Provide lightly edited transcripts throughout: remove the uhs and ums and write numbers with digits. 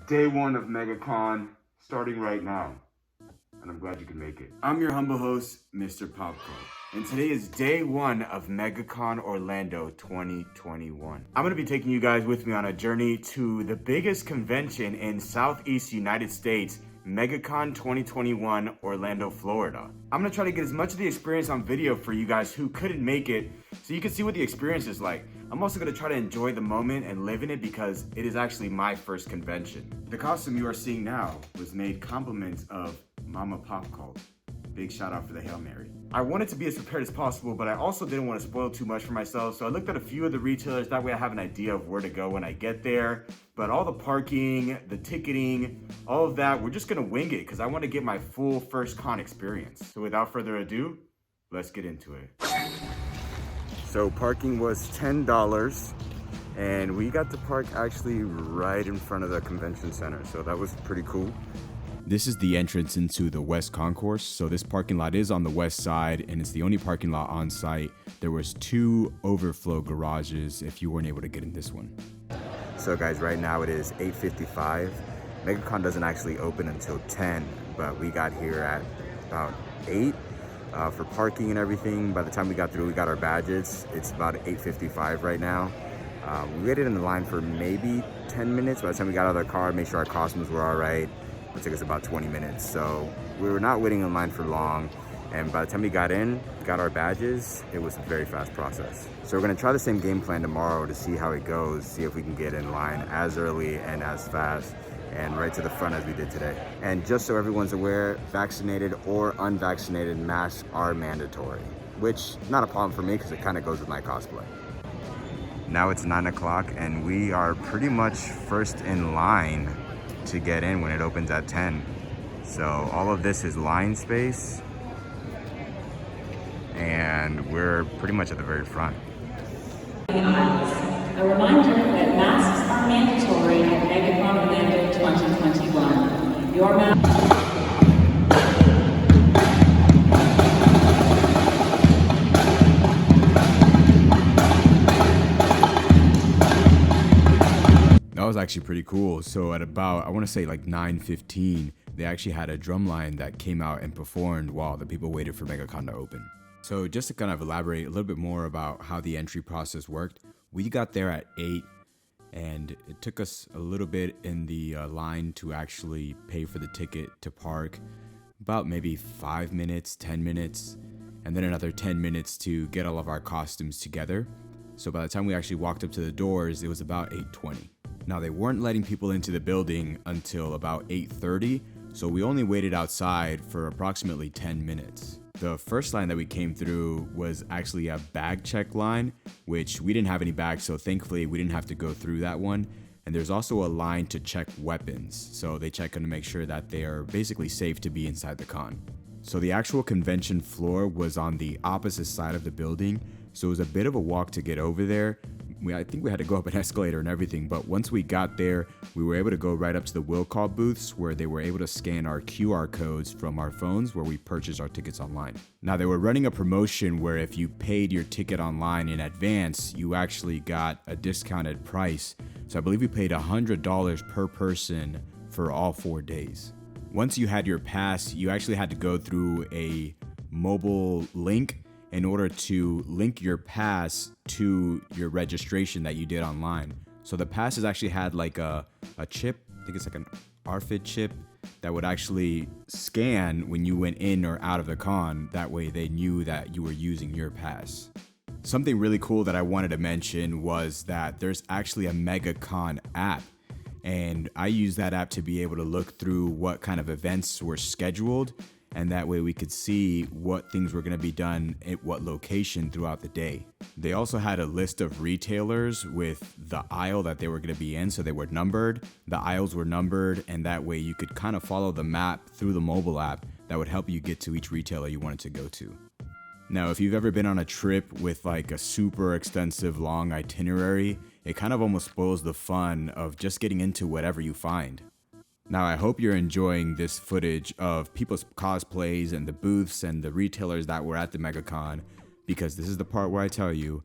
Day one of Megacon starting right now, and I'm glad you can make it. I'm your humble host, Mr.PopCult, and today is day one of Megacon Orlando 2021. I'm gonna be taking you guys with me on a journey to the biggest convention in Southeast United States, Megacon 2021 Orlando, Florida. I'm gonna try to get as much of the experience on video for you guys who couldn't make it so you can see what the experience is like. I'm also gonna try to enjoy the moment and live in it because it is actually my first convention. The costume you are seeing now was made compliments of Mr.PopCult. Big shout out for the Hail Mary. I wanted to be as prepared as possible, but I also didn't want to spoil too much for myself, so I looked at a few of the retailers, that way I have an idea of where to go when I get there. But all the parking, the ticketing, all of that, we're just gonna wing it because I want to get my full first con experience. So without further ado, let's get into it. So parking was $10, and we got to park actually right in front of the convention center, so that was pretty cool. This is the entrance into the West Concourse. So this parking lot is on the west side, and it's the only parking lot on site. There was 2 overflow garages if you weren't able to get in this one. So guys, right now it is 8:55. Megacon doesn't actually open until 10, but we got here at about 8 for parking and everything. By the time we got through, we got our badges. It's about 8:55 right now. We waited in the line for maybe 10 minutes. By the time we got out of the car, made sure our costumes were all right. It took us about 20 minutes. So we were not waiting in line for long. And by the time we got in, got our badges, it was a very fast process. So we're gonna try the same game plan tomorrow to see how it goes, see if we can get in line as early and as fast and right to the front as we did today. And just so everyone's aware, vaccinated or unvaccinated masks are mandatory, which not a problem for me because it kind of goes with my cosplay. Now it's 9 o'clock and we are pretty much first in line to get in when it opens at 10. So all of this is line space and we're pretty much at the very front. A reminder that masks are mandatory at Megacon Orlando 2021. Your mask. That was actually pretty cool. So at about, I want to say like 9:15, they actually had a drum line that came out and performed while the people waited for Megacon to open. So just to kind of elaborate a little bit more about how the entry process worked, we got there at 8 and it took us a little bit in the line to actually pay for the ticket to park, about maybe 5 minutes, 10 minutes, and then another 10 minutes to get all of our costumes together. So by the time we actually walked up to the doors, it was about 8:20. Now they weren't letting people into the building until about 8:30, so we only waited outside for approximately 10 minutes. The first line that we came through was actually a bag check line, which we didn't have any bags, so thankfully we didn't have to go through that one. And there's also a line to check weapons, so they check them to make sure that they are basically safe to be inside the con. So the actual convention floor was on the opposite side of the building, so it was a bit of a walk to get over there. I think we had to go up an escalator and everything, but once we got there, we were able to go right up to the will call booths where they were able to scan our QR codes from our phones where we purchased our tickets online. Now they were running a promotion where if you paid your ticket online in advance, you actually got a discounted price. So I believe we paid $100 per person for all 4 days. Once you had your pass, you actually had to go through a mobile link in order to link your pass to your registration that you did online. So the passes actually had like a chip, I think it's like an RFID chip that would actually scan when you went in or out of the con. That way they knew that you were using your pass. Something really cool that I wanted to mention was that there's actually a Megacon app. And I use that app to be able to look through what kind of events were scheduled, and that way we could see what things were going to be done at what location throughout the day. They also had a list of retailers with the aisle that they were going to be in, so they were numbered. The aisles were numbered, and that way you could kind of follow the map through the mobile app that would help you get to each retailer you wanted to go to. Now, if you've ever been on a trip with like a super extensive long itinerary, it kind of almost spoils the fun of just getting into whatever you find. Now, I hope you're enjoying this footage of people's cosplays and the booths and the retailers that were at the Megacon, because this is the part where I tell you,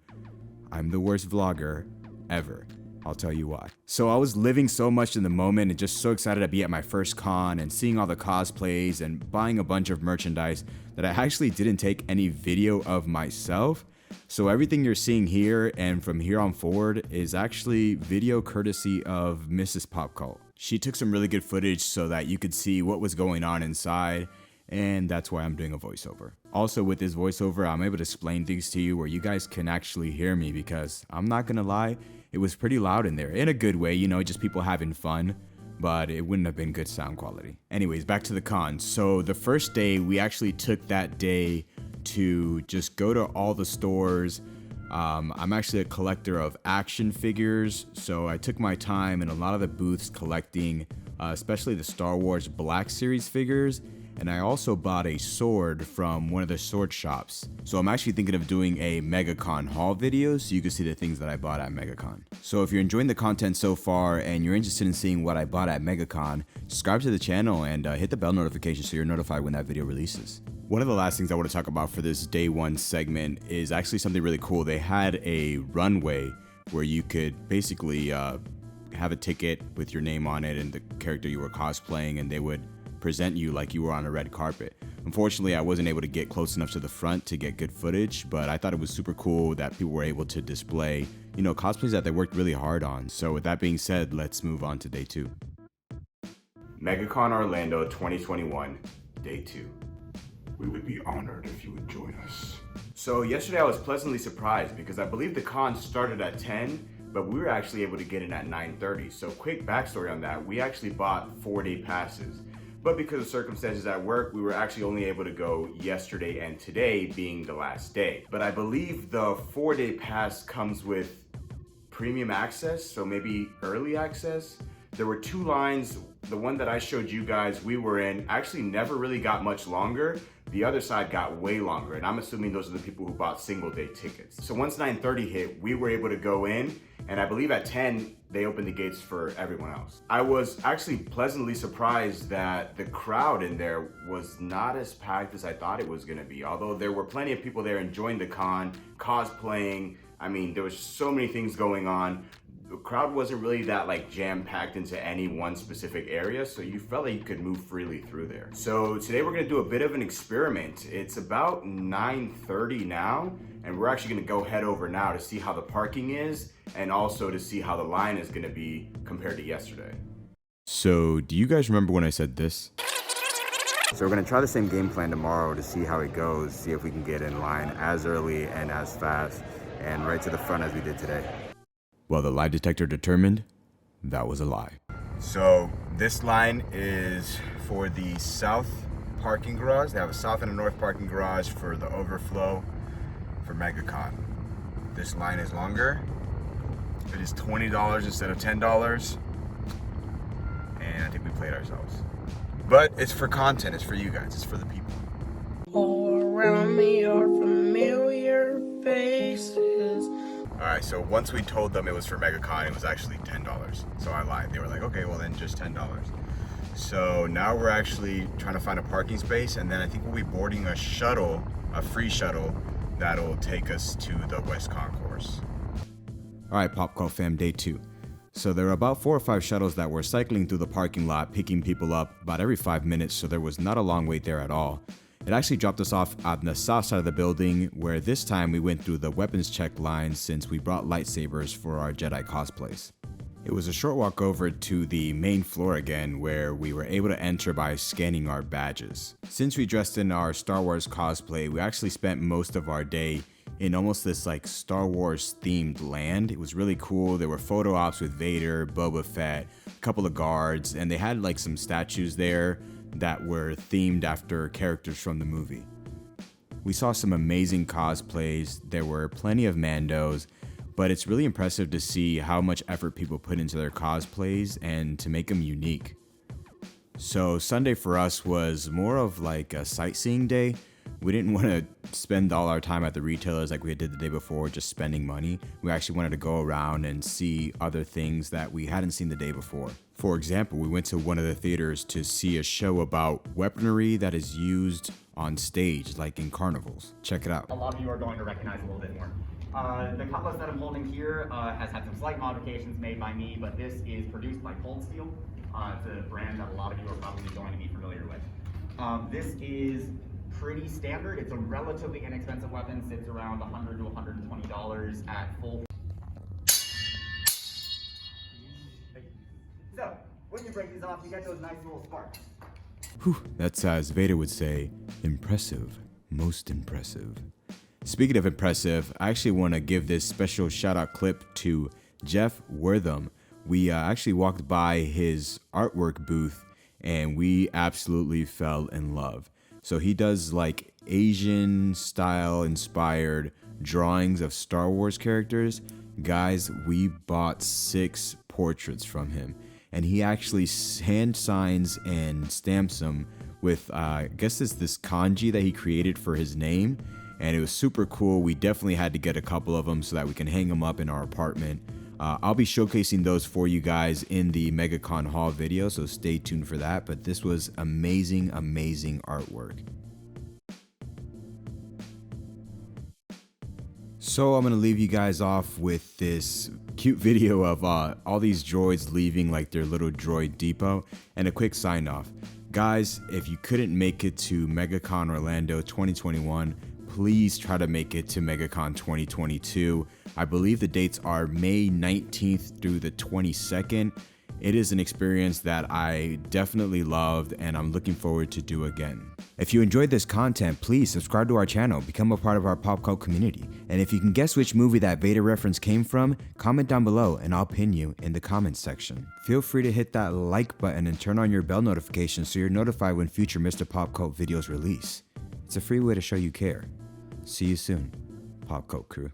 I'm the worst vlogger ever. I'll tell you why. So I was living so much in the moment and just so excited to be at my first con and seeing all the cosplays and buying a bunch of merchandise that I actually didn't take any video of myself. So everything you're seeing here and from here on forward is actually video courtesy of Mrs.PopCult. She took some really good footage so that you could see what was going on inside, and that's why I'm doing a voiceover. Also, with this voiceover, I'm able to explain things to you where you guys can actually hear me, because I'm not gonna lie, it was pretty loud in there. In a good way, you know, just people having fun, but it wouldn't have been good sound quality. Anyways, back to the con. So the first day, we actually took that day to just go to all the stores. I'm actually a collector of action figures, so I took my time in a lot of the booths collecting, especially the Star Wars Black Series figures. And I also bought a sword from one of the sword shops. So I'm actually thinking of doing a Megacon haul video so you can see the things that I bought at Megacon. So if you're enjoying the content so far and you're interested in seeing what I bought at Megacon, subscribe to the channel and hit the bell notification so you're notified when that video releases. One of the last things I want to talk about for this day one segment is actually something really cool. They had a runway where you could basically have a ticket with your name on it and the character you were cosplaying, and they would present you like you were on a red carpet. Unfortunately, I wasn't able to get close enough to the front to get good footage, but I thought it was super cool that people were able to display, you know, cosplays that they worked really hard on. So with that being said, let's move on to day two. Megacon Orlando 2021, day 2. We would be honored if you would join us. So yesterday I was pleasantly surprised because I believe the con started at 10, but we were actually able to get in at 9:30. So quick backstory on that, we actually bought 4-day passes. But because of circumstances at work, we were actually only able to go yesterday and today being the last day. But I believe the 4-day pass comes with premium access, so maybe early access. There were 2 lines. The one that I showed you guys we were in actually never really got much longer. The other side got way longer, and I'm assuming those are the people who bought single day tickets. So once 9:30 hit, we were able to go in, and I believe at 10, they opened the gates for everyone else. I was actually pleasantly surprised that the crowd in there was not as packed as I thought it was gonna be. Although there were plenty of people there enjoying the con, cosplaying. I mean, there was so many things going on. The crowd wasn't really that like jam-packed into any one specific area, so you felt like you could move freely through there. So today we're gonna do a bit of an experiment. It's about 9:30 now, and we're actually gonna go head over now to see how the parking is, and also to see how the line is gonna be compared to yesterday. So do you guys remember when I said this? So we're gonna try the same game plan tomorrow to see how it goes, see if we can get in line as early and as fast and right to the front as we did today. Well, the lie detector determined that was a lie. So this line is for the south parking garage. They have a south and a north parking garage for the overflow for Megacon. This line is longer. It is $20 instead of $10. And I think we played ourselves. But it's for content, it's for you guys, it's for the people. All around me are familiar faces. All right, so once we told them it was for Megacon, it was actually $10. So I lied. They were like, okay, well then just $10. So now we're actually trying to find a parking space, and then I think we'll be boarding a shuttle, a free shuttle, that'll take us to the West Concourse. All right, PopCult fam, day 2. So there were about 4 or 5 shuttles that were cycling through the parking lot, picking people up about every 5 minutes, so there was not a long wait there at all. It actually dropped us off on the south side of the building, where this time we went through the weapons check line since we brought lightsabers for our Jedi cosplays. It was a short walk over to the main floor again, where we were able to enter by scanning our badges. Since we dressed in our Star Wars cosplay, we actually spent most of our day in almost this like Star Wars themed land. It was really cool. There were photo ops with Vader, Boba Fett, a couple of guards, and they had like some statues there that were themed after characters from the movie. We saw some amazing cosplays. There were plenty of Mandos, but it's really impressive to see how much effort people put into their cosplays and to make them unique. So Sunday for us was more of like a sightseeing day. We didn't want to spend all our time at the retailers like we did the day before, just spending money. We actually wanted to go around and see other things that we hadn't seen the day before. For example, we went to one of the theaters to see a show about weaponry that is used on stage, like in carnivals. Check it out. A lot of you are going to recognize a little bit more. The cutlass that I'm holding here has had some slight modifications made by me, but this is produced by Cold Steel. It's a brand that a lot of you are probably going to be familiar with. This is pretty standard. It's a relatively inexpensive weapon, sits around $100 to $120 at full. So, when you break these off, you get those nice little sparks. Whew, that's as Vader would say, impressive, most impressive. Speaking of impressive, I actually want to give this special shout out clip to Jeff Wortham. We actually walked by his artwork booth and we absolutely fell in love. So he does like Asian style inspired drawings of Star Wars characters. Guys, we bought 6 portraits from him and he actually hand signs and stamps them with, I guess it's this kanji that he created for his name. And it was super cool. We definitely had to get a couple of them so that we can hang them up in our apartment. I'll be showcasing those for you guys in the Megacon haul video, so stay tuned for that. But this was amazing, amazing artwork. So I'm gonna leave you guys off with this cute video of all these droids leaving like their little droid depot and a quick sign off. Guys, if you couldn't make it to Megacon Orlando 2021, please try to make it to Megacon 2022. I believe the dates are May 19th through the 22nd. It is an experience that I definitely loved and I'm looking forward to do again. If you enjoyed this content, please subscribe to our channel, become a part of our pop cult community. And if you can guess which movie that Vader reference came from, comment down below and I'll pin you in the comments section. Feel free to hit that like button and turn on your bell notifications so you're notified when future Mr.PopCult videos release. It's a free way to show you care. See you soon, Pop Cult crew.